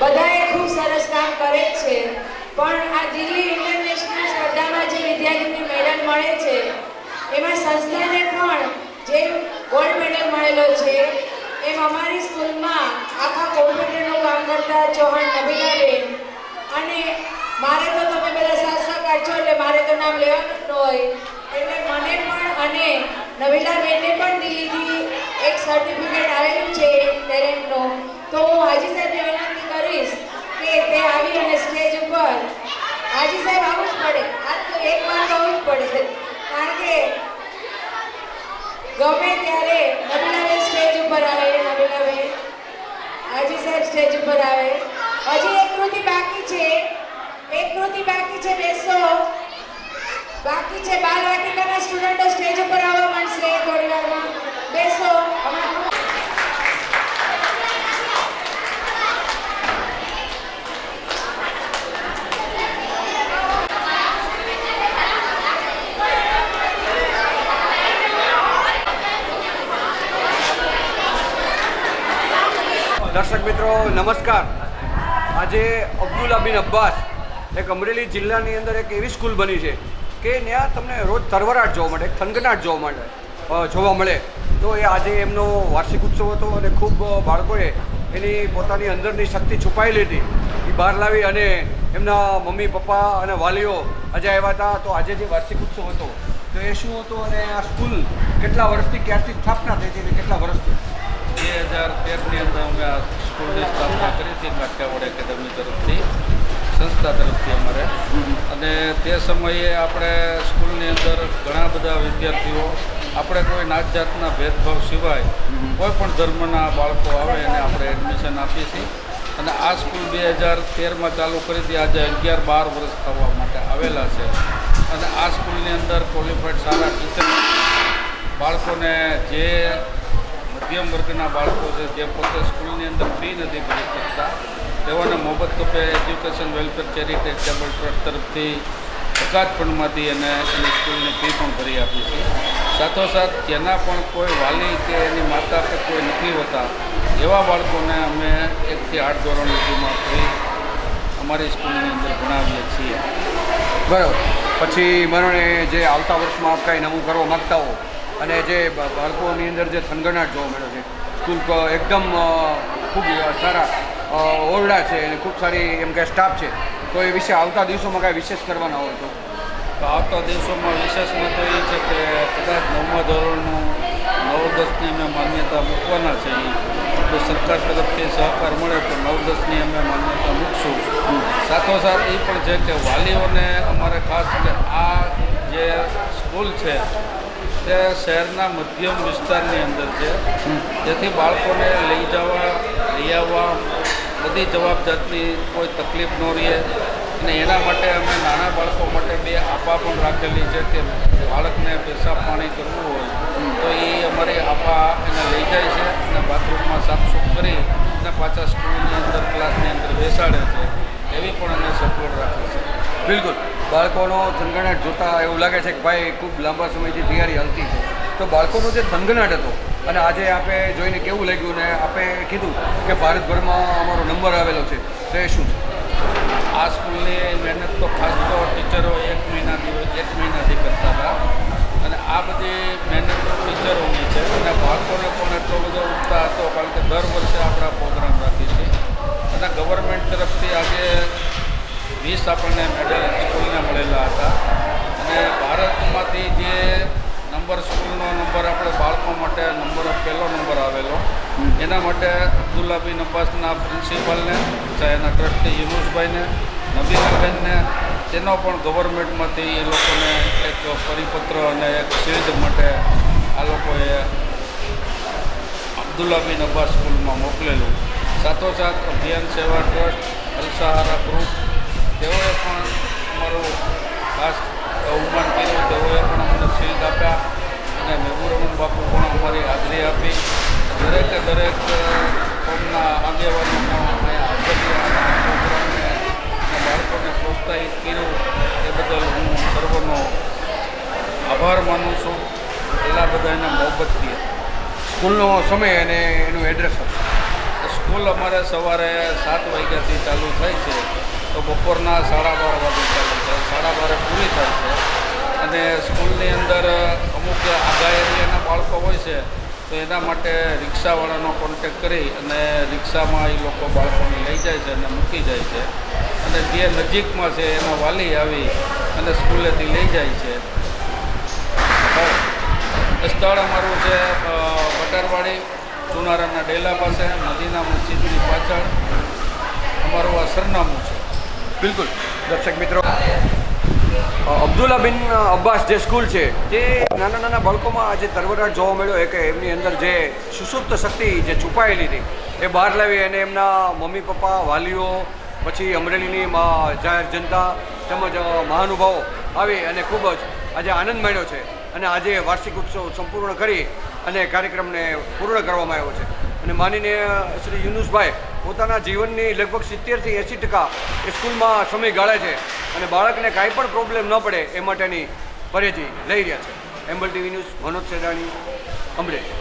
બધાએ ખૂબ સરસ કામ કરે છે, પણ આ દિલ્હી ઇન્ટરનેશનલ સ્પર્ધામાં જે વિદ્યાર્થીને મેડલ મળે છે એમાં સંસ્થાને પણ જે ગોલ્ડ મેડલ મળેલો છે એમ અમારી સ્કૂલમાં આખા કોમ્પ્યુટરનું કામ કરતા ચૌહાણ નબીલાબેન, અને મારે તો તમે બધા શાસક છો એટલે મારે તો નામ લેવાનું જ ન હોય, એટલે મને પણ અને નબીલાબેનને પણ દિલ્હીથી એક સર્ટિફિકેટ આવેલું છે ટેલેન્ટનું. તો હું હાજી સાહેબને વિનંતી કરીશ કે તે આવી અને સ્ટેજ ઉપર હાજી સાહેબ આવવું જ પડે, આજ તો એક વાર તો આવવું જ પડશે, કારણ કે ગમે ત્યારે નબીલાબેન સ્ટેજ ઉપર આવે. નબીલાબેન, હાજી સાહેબ સ્ટેજ ઉપર આવે. હજી એક કૃતિ બાકી છે, એક કૃતિ બાકી છે, બેસો બાકી છે. બાલ વાટિકાના સ્ટુડન્ટો સ્ટેજ ઉપર આવવા માંડશે થોડી વારમાં, બેસો. દર્શક મિત્રો નમસ્કાર. આજે અબ્દુલ્લા બિન અબ્બાસ એક અમરેલી જિલ્લાની અંદર એક એવી સ્કૂલ બની છે કે ત્યાં તમને રોજ તરવરાટ જોવા મળે, થનગનાટ જોવા મળે. તો એ આજે એમનો વાર્ષિક ઉત્સવ હતો અને ખૂબ બાળકોએ એની પોતાની અંદરની શક્તિ છુપાયેલી હતી એ બહાર લાવી અને એમના મમ્મી પપ્પા અને વાલીઓ આજે આવ્યા હતા. તો આજે જે વાર્ષિક ઉત્સવ હતો તો એ શું હતો અને આ સ્કૂલ કેટલા વર્ષથી ક્યારથી સ્થાપના થઈ હતી અને કેટલા વર્ષથી? 2013ની અંદર અમે આ સ્કૂલની સ્થાપના કરી હતી કાઠિયાવાડ એકેડમી તરફથી, સંસ્થા તરફથી અમારે. અને તે સમયે આપણે સ્કૂલની અંદર ઘણા બધા વિદ્યાર્થીઓ, આપણે કોઈ નાત જાતના ભેદભાવ સિવાય કોઈ પણ ધર્મના બાળકો આવે અને આપણે એડમિશન આપીએ છીએ. અને આ સ્કૂલ 2013માં ચાલુ કરી હતી, આજે 11-12 વર્ષ થવા માટે આવેલા છે. અને આ સ્કૂલની અંદર ક્વોલિફાઈડ સારા ટીચર બાળકોને, જે મધ્યમ વર્ગના બાળકો છે જે પોતે સ્કૂલની અંદર ફી નથી ભરી શકતા તેઓને મોફત રૂપે એજ્યુકેશન વેલફેર ચેરિટેબલ ટ્રસ્ટ તરફથી એકાદ ફંડમાંથી અને એની સ્કૂલની ફી પણ ભરી આપી છે. સાથોસાથ જેના પણ કોઈ વાલી કે એની માતા કે કોઈ નથી હોતા એવા બાળકોને અમે 1 થી 8 ધોરણ સુધીમાં ફ્રી અમારી સ્કૂલની અંદર ભણાવીએ છીએ. બરાબર. પછી મને જે આવતા વર્ષમાં આપ કાંઈ નવું કરવા માગતા હો અને જે બાળકોની અંદર જે થનગનાટ જોવા મળ્યો છે, સ્કૂલ એકદમ ખૂબ સારા ઓરડા છે અને ખૂબ સારી એમ કે સ્ટાફ છે, તો એ વિશે આવતા દિવસોમાં કાંઈ વિશેષ કરવાના હોય તો? આવતા દિવસોમાં વિશેષમાં તો એ છે કે કદાચ 9મા ધોરણનું 9-10ની અમે માન્યતા મૂકવાના છે. તો સરકાર તરફથી સહકાર મળે તો 9-10ની અમે માન્યતા મૂકશું. સાથોસાથ એ પણ છે કે વાલીઓને અમારે ખાસ કે આ જે સ્કૂલ છે તે શહેરના મધ્યમ વિસ્તારની અંદર છે, જેથી બાળકોને લઈ જવા, લઈ આવવા બધી જવાબદારીની કોઈ તકલીફ ન રહે. અને એના માટે અમે નાના બાળકો માટે 2 આપા પણ રાખેલી છે કે બાળકને પેશાબ પાણી કરવું હોય તો એ અમારી આપા એને લઈ જાય છે અને બાથરૂમમાં સાફસૂફ કરી અને પાછા સ્કૂલની અંદર ક્લાસની અંદર બેસાડે છે. એવી પણ અમે સગવડ રાખી છે. બિલકુલ. બાળકોનો થનગનાટ જોતાં એવું લાગે છે કે ભાઈ ખૂબ લાંબા સમયથી તૈયારી હાલતી છે. તો બાળકોનો જે થનગનાટ હતો અને આજે આપણે જોઈને કેવું લાગ્યું ને આપણે કીધું કે ભારતભરમાં અમારો નંબર આવેલો છે, તો એ શું છે? આ સ્કૂલની મહેનત તો ખાસ તો ટીચરો 1 મહિનાથી કરતા હતા અને આ બધી મહેનત ટીચરોની છે. અને બાળકોને પણ એટલો બધો ઉત્સાહ હતો કારણ કે દર વર્ષે આપણા પ્રોગ્રામ રાખીએ છીએ. અને ગવર્મેન્ટ તરફથી આજે 20 આપણને મેડલ સ્કૂલને મળેલા હતા. અને ભારતમાંથી જે સ્કૂલનો નંબર આપણે બાળકો માટે પહેલો નંબર આવેલો, એના માટે અબ્દુલ્લા બિન અબ્બાસના પ્રિન્સિપાલને, એના ટ્રસ્ટી યુનુસભાઈને, નબીલાબેનને, તેનો પણ ગવર્મેન્ટમાંથી એ લોકોને એક પરિપત્ર અને એક શિલ્ડ માટે આ લોકોએ અબ્દુલ્લા બિન અબ્બાસ સ્કૂલમાં મોકલેલું. સાથોસાથ અભિયાન સેવા ટ્રસ્ટ, અલસહારા ગ્રુપ, તેઓએ પણ અમારું ખાસ અવમાન કર્યું. તેઓએ પણ અમને શિલ્ડ આપ્યા અને મહેબૂબ બાપુ પણ અમારી હાજરી આપી. દરેક કોમના આગેવાનો પણ અહીંયા હાજર રહ્યા અને પ્રોગ્રામને અને બાળકોને પ્રોત્સાહિત કર્યું. એ બદલ હું સર્વનો આભાર માનું છું. એટલા બધા એને મોહબ્બતથી. સ્કૂલનો સમય અને એનું એડ્રેસ? સ્કૂલ અમારે સવારે 7 વાગ્યાથી ચાલુ થાય છે તો બપોરના 12:30 વાગે ચાલુ થાય, 12:30 પૂરી થાય છે. અને સ્કૂલની અંદર અમુક આઘા એરિયાના બાળકો હોય છે તો એના માટે રિક્ષાવાળાનો કોન્ટેક કરી અને રિક્ષામાં એ લોકો બાળકોને લઈ જાય છે અને મૂકી જાય છે. અને જે નજીકમાં છે એના વાલી આવી અને સ્કૂલેથી લઈ જાય છે. સ્થળ અમારું છે બટારવાડી ચુનારાના ડેલા પાસે, મદીના મસ્જિદની પાછળ અમારું આ સરનામું છે. બિલકુલ દર્શક મિત્રો, અબ્દુલ્લા બિન અબ્બાસ જે સ્કૂલ છે તે નાના નાના બાળકોમાં આજે તરવરાટ જોવા મળ્યો કે એમની અંદર જે સુષુપ્ત શક્તિ જે છુપાયેલી હતી એ બહાર લાવી અને એમના મમ્મી પપ્પા, વાલીઓ, પછી અમરેલીની જાહેર જનતા તેમજ મહાનુભાવો આવી અને ખૂબ જ આજે આનંદ માણ્યો છે. અને આજે વાર્ષિક ઉત્સવ સંપૂર્ણ કરી અને કાર્યક્રમને પૂર્ણ કરવામાં આવ્યો છે. અને માનીને શ્રી યુનુસભાઈ પોતાના જીવનની લગભગ 70થી 80% એ સ્કૂલમાં સમય ગાળે છે અને બાળકને કાંઈ પણ પ્રોબ્લેમ ન પડે એ માટેની પરેજી લઈ રહ્યા છે. એમ્બલ ટીવી ન્યૂઝ, મનોજ સેડાણી, અમરેલી.